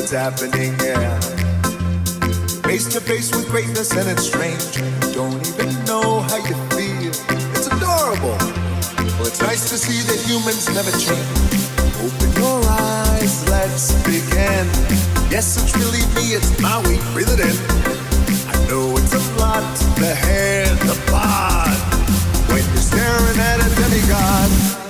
what's happening, yeah. Face to face with greatness and it's strange. Don't even know how you feel. It's adorable. Well, it's nice to see that humans never change. Open your eyes, let's begin. Yes, it's really me, it's Maui, breathe it in. I know it's a lot, the hair, the bod. When you're staring at a demigod.